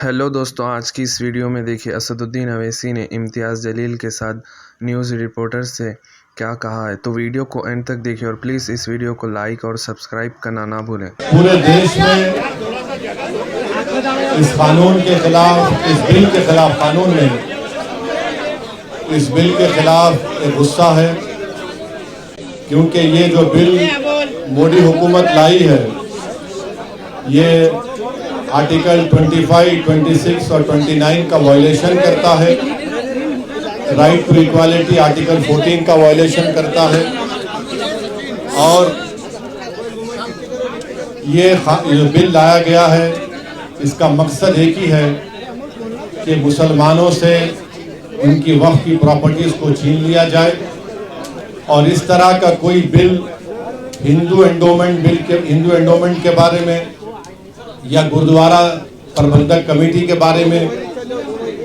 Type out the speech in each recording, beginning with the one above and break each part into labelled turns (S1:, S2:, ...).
S1: Hello दोस्तों, आज की इस वीडियो में देखिए असदुद्दीन अवैसी ने इम्तियाज़ जलील के साथ न्यूज़ रिपोर्टर से क्या कहा है। तो वीडियो को एंड तक देखिए और प्लीज़ इस वीडियो को लाइक और सब्सक्राइब करना ना भूलें।
S2: पूरे देश में इस कानून के खिलाफ, इस बिल के खिलाफ, कानून में इस बिल के खिलाफ एक गुस्सा है, क्योंकि ये जो बिल मोदी हुकूमत लाई है ये आर्टिकल 25, 26 और 29 का वायलेशन करता है। राइट टू इक्वालिटी आर्टिकल 14 का वायलेशन करता है। और ये बिल लाया गया है, इसका मकसद एक ही है कि मुसलमानों से उनकी वक्फ की प्रॉपर्टीज़ को छीन लिया जाए। और इस तरह का कोई बिल हिंदू एंडोमेंट के बारे में या गुरुद्वारा प्रबंधक कमेटी के बारे में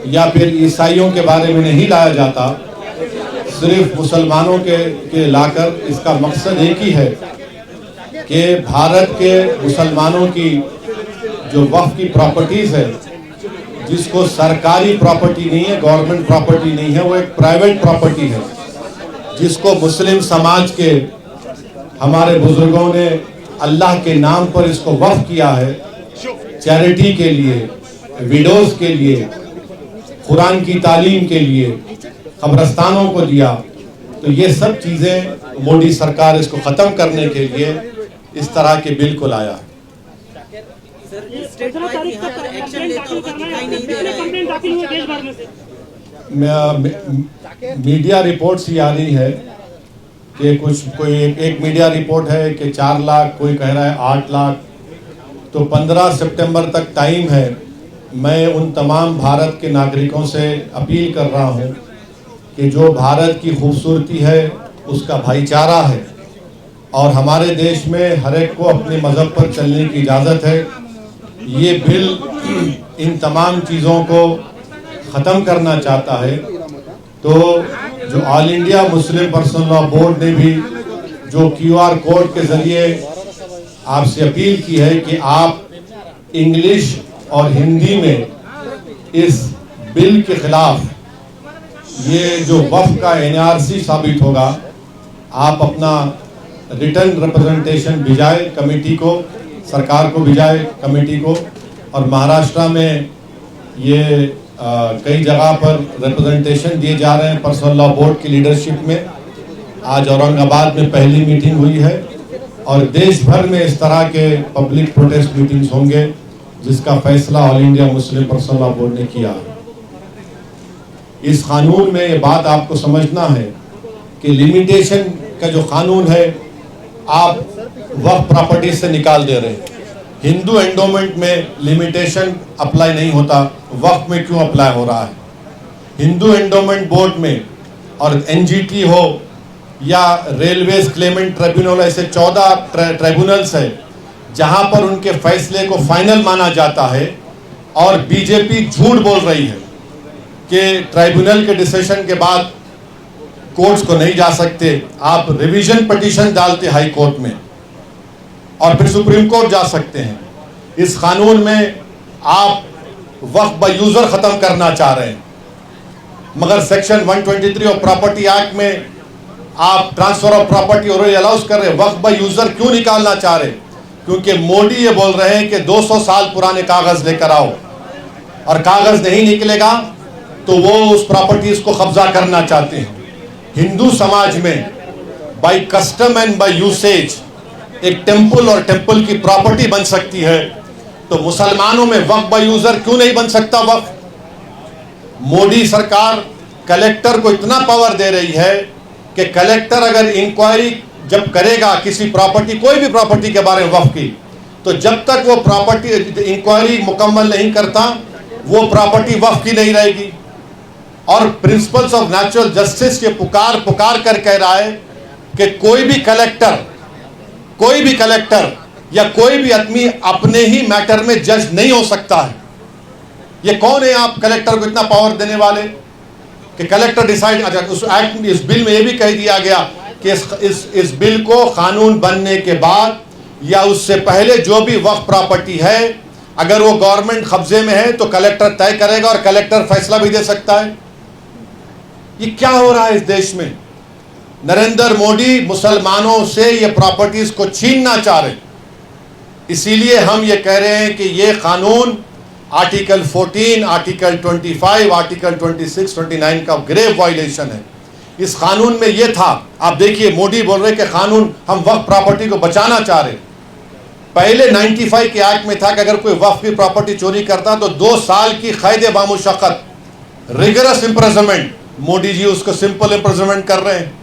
S2: या फिर ईसाइयों के बारे में नहीं लाया जाता। सिर्फ मुसलमानों के लाकर इसका मकसद एक ही है कि भारत के मुसलमानों की जो वक्फ की प्रॉपर्टीज़ है, जिसको सरकारी प्रॉपर्टी नहीं है, गवर्नमेंट प्रॉपर्टी नहीं है, वो एक प्राइवेट प्रॉपर्टी है, जिसको मुस्लिम समाज के हमारे बुजुर्गों ने अल्लाह के नाम पर इसको वक्फ किया है, चैरिटी के लिए, विडोज के लिए, कुरान की तालीम के लिए, कब्रस्तानों को दिया। तो ये सब चीज़ें मोदी सरकार इसको ख़त्म करने के लिए इस तरह के बिल को लाया। मीडिया रिपोर्ट्स ही आ रही है कि कोई एक मीडिया रिपोर्ट है कि 4 लाख, कोई कह रहा है 8 लाख। तो 15 सितंबर तक टाइम है। मैं उन तमाम भारत के नागरिकों से अपील कर रहा हूं कि जो भारत की खूबसूरती है उसका भाईचारा है, और हमारे देश में हर एक को अपने मज़हब पर चलने की इजाज़त है। ये बिल इन तमाम चीज़ों को ख़त्म करना चाहता है। तो जो all India Muslim personal law board ने भी जो QR कोड के ज़रिए आपसे अपील की है कि आप इंग्लिश और हिंदी में इस बिल के खिलाफ, ये जो वक्फ का NRC साबित होगा, आप अपना रिटर्न रिप्रेजेंटेशन भिजाए कमेटी को, सरकार को भिजाए कमेटी को। और महाराष्ट्र में ये कई जगह पर रिप्रेजेंटेशन दिए जा रहे हैं पर्सनल लॉ बोर्ड की लीडरशिप में। आज औरंगाबाद में पहली मीटिंग हुई है और देश भर में इस तरह के पब्लिक प्रोटेस्ट मीटिंग्स होंगे, जिसका फैसला all India Muslim personal law board ने किया। इस कानून में ये बात आपको समझना है कि लिमिटेशन का जो कानून है, आप वक्फ प्रॉपर्टी से निकाल दे रहे हैं। हिंदू एंडोमेंट में लिमिटेशन अप्लाई नहीं होता, वक्फ में क्यों अप्लाई हो रहा है? हिंदू एंडोमेंट बोर्ड में और NGT हो या रेलवेज क्लेमेंट ट्रिब्यूनल, ऐसे 14 ट्रिब्यूनल्स है जहां पर उनके फैसले को फाइनल माना जाता है। और बीजेपी झूठ बोल रही है कि ट्रिब्यूनल के डिसीजन के बाद कोर्ट्स को नहीं जा सकते। आप रिवीजन पिटीशन डालते हाई कोर्ट में और फिर सुप्रीम कोर्ट जा सकते हैं। इस कानून में आप वक्फ बाय यूजर खत्म करना चाह रहे हैं, मगर सेक्शन 123 ऑफ प्रॉपर्टी एक्ट में आप transfer of property already allows कर रहे हैं। वक्फ बाय यूजर क्यों निकालना चाह रहे हैं? क्योंकि मोदी ये बोल रहे हैं कि 200 साल पुराने कागज लेकर आओ, और कागज नहीं निकलेगा तो वो उस प्रॉपर्टीज को कब्जा करना चाहते हैं। हिंदू समाज में by custom and by usage एक टेम्पल और टेम्पल की प्रॉपर्टी बन सकती है, तो मुसलमानों में वक्फ बाय यूजर क्यों नहीं बन सकता वक्फ? मोदी सरकार कलेक्टर को इतना पावर दे रही है कि कलेक्टर अगर इंक्वायरी जब करेगा किसी प्रॉपर्टी, कोई भी प्रॉपर्टी के बारे में वक्फ की, तो जब तक वो प्रॉपर्टी इंक्वायरी मुकम्मल नहीं करता, वो प्रॉपर्टी वक्फ की नहीं रहेगी। और प्रिंसिपल्स ऑफ नेचुरल जस्टिस ये पुकार कर कह रहा है कि कोई भी कलेक्टर या कोई भी आदमी अपने ही मैटर में जज नहीं हो सकता है। ये कौन है आप कलेक्टर को इतना पावर देने वाले कि कलेक्टर डिसाइड? उस एक्ट, इस बिल में ये भी कह दिया गया कि इस बिल को कानून बनने के बाद या उससे पहले जो भी वक्फ प्रॉपर्टी है अगर वो गवर्नमेंट कब्जे में है तो कलेक्टर तय करेगा और कलेक्टर फैसला भी दे सकता है। ये क्या हो रहा है इस देश में? नरेंद्र मोदी मुसलमानों से ये प्रॉपर्टीज को छीनना चाह रहे हैं। इसीलिए हम ये कह रहे हैं कि ये कानून आर्टिकल 14, आर्टिकल 25, आर्टिकल 26, 29 का ग्रेव वायलेशन है। इस कानून में ये था, आप देखिए मोदी बोल रहे कि कानून हम वक्फ प्रॉपर्टी को बचाना चाह रहे। पहले 95 के एक्ट में था कि अगर कोई वक्फ की प्रॉपर्टी चोरी करता तो 2 साल की कैद बामुशक्कत, रिगरस इम्प्रिजनमेंट। मोदी जी उसको सिंपल इम्प्रिजनमेंट कर रहे हैं।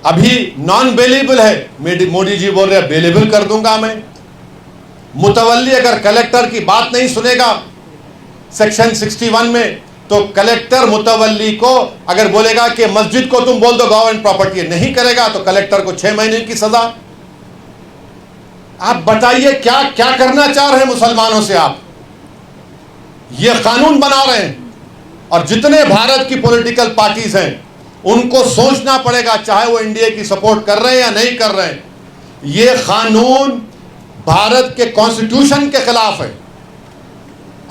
S2: अभी नॉन बेलेबल है, मोदी जी बोल रहे हैं बेलेबल कर दूंगा मैं। मुतवल्ली अगर कलेक्टर की बात नहीं सुनेगा सेक्शन 61 में, तो कलेक्टर मुतवल्ली को अगर बोलेगा कि मस्जिद को तुम बोल दो गवर्नमेंट प्रॉपर्टी है, नहीं करेगा तो कलेक्टर को 6 महीने की सजा। आप बताइए क्या क्या करना चाह रहे हैं मुसलमानों से? आप ये कानून बना रहे हैं। और जितने भारत की पॉलिटिकल पार्टीज हैं उनको सोचना पड़ेगा, चाहे वो इंडिया की सपोर्ट कर रहे हैं या नहीं कर रहे हैं, ये कानून भारत के कॉन्स्टिट्यूशन के खिलाफ है।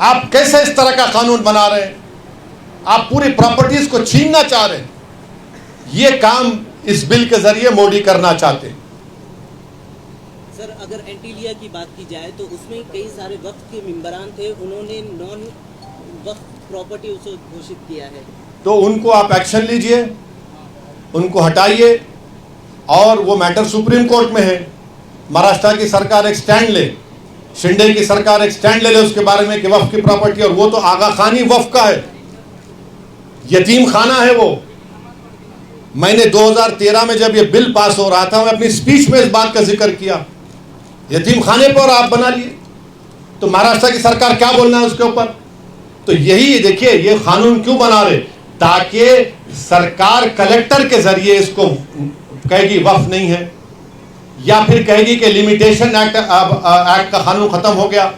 S2: आप कैसे इस तरह का कानून बना रहे हैं? आप पूरी प्रॉपर्टीज को छीनना चाह रहे हैं। ये काम इस बिल के जरिए मोदी करना चाहते हैं।
S3: सर, अगर एंटीलिया की बात की जाए तो उसमें कई सारे वक्त के मेंबरान थे, उन्होंने नॉन वक्त प्रॉपर्टी उसे घोषित किया है,
S2: तो उनको आप एक्शन लीजिए, उनको हटाइए। और वो मैटर सुप्रीम कोर्ट में है। महाराष्ट्र की सरकार एक स्टैंड ले, शिंदे की सरकार एक स्टैंड ले उसके बारे में कि वक्फ की प्रॉपर्टी, और वो तो आगा खानी वक्फ का है, यतीम खाना है वो। मैंने 2013 में जब ये बिल पास हो रहा था, मैं अपनी स्पीच में इस बात का जिक्र किया, यतीम खाने पर आप बना लिए, तो महाराष्ट्र की सरकार क्या बोलना है उसके ऊपर? तो यही देखिए ये कानून क्यों बना रहे, ताकि सरकार कलेक्टर के जरिए इसको कहेगी वक्फ नहीं है, या फिर कहेगी कि लिमिटेशन एक्ट का कानून खत्म हो गया,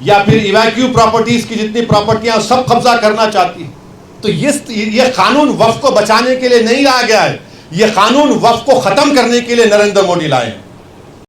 S2: या फिर इवैक्यू प्रॉपर्टीज की जितनी प्रॉपर्टियां सब कब्जा करना चाहती है। तो ये कानून वक्फ को बचाने के लिए नहीं लाया गया है, ये कानून वक्फ को खत्म करने के लिए नरेंद्र मोदी लाए हैं।